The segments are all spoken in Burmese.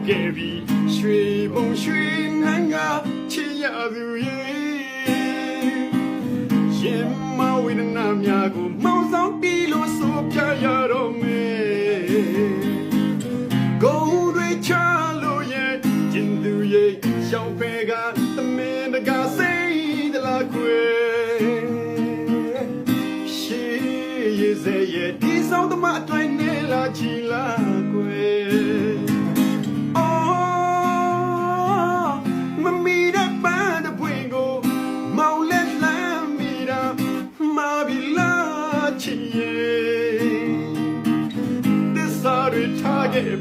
ခဲ့ပြီရွှေဘုံရွှေနိုင်ငံချစ်ရသူရဲ့ရင်မဝေဒနာများကိုမောင်းဆောင်တီးလို့ဆိုပြရတော့မယ်ဂုံတွေချလို့ရဲ့ကျင်သူရဲ့ရှောင်းဖဲကသမင်တကာစိတ်တလားခွေရှေးရစေရဲ့ဒီဆောင်သမားအတွင်းနဲ့လာချီလာခွေ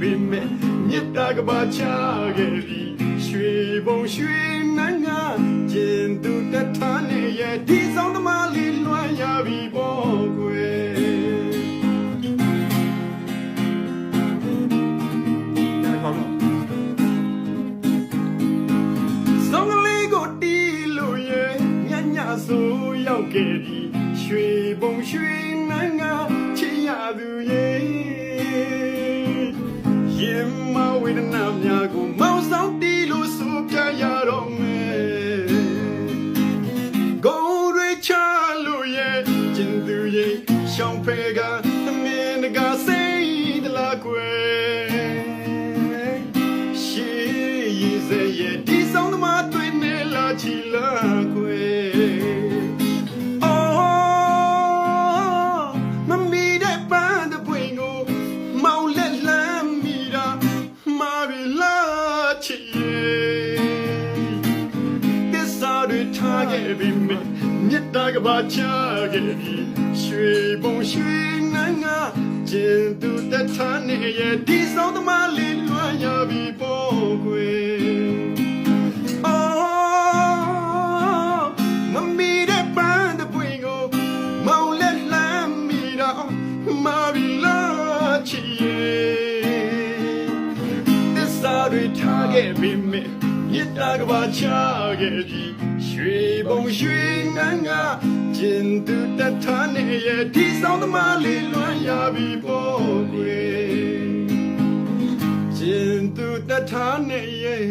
ပြီမဲ့မြတ်တာကပါချခဲ့ပြီရွှေဘုံရွှေနိုင်ငံကျင်သူတထားနေရဲ့ဒီဆောင်သမားလေးလွှမ်းရပြီပေါ့ကွယ်ဆောင်ကလေးကိုတီးလို့ရဲ့ညညဆိုရောက်ခဲ့ပြီရွှေဘုံရွှေနိုင်ငံချစ်ရသူရဲ့ရင်မဝေဒနာများကိုမောင်းဆောင်တီးလို့ဆိုပြရတော့မယ်ဂုံတွေချလို့ရဲ့ကျင်သူရဲ့ရှောင်းဖဲကသမင်တကာစိတ်တလားကွယ်ရှေးရည်စေရဲ့ဒီဆောင်သမားတွေနဲ့လာချီလာကွယ်မြတ်တာကပါချခဲ့ပြီရွှေဘုံရွှေနိုင်ငံကျင်သူတထားနေရဲ့ဒီဆောင်သမားလေးလွှမ်းရပြီပေါ့ကွယ်အော်မမီတဲ့ပန်းတဲ့ပွင့်ကိုမောင်လက်လမ်းမီတော့မာဘီလာချီရဲ့သစ္စာတွေထားခဲ့ပြီမြတ်တာကပါချခဲ့ပြီရွှေဘုံရွှေနိုင်ငံကျင်သူတထားနေရဲ့ဒီဆောင်သမားလေးလွှမ်းရပြီပေါ့ကွယ်ကျင်သူတထားနေရဲ့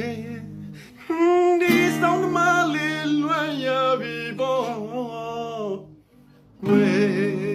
ဒီဆောင်သမားလေးလွှမ်းရပြီပေါ့ကွယ်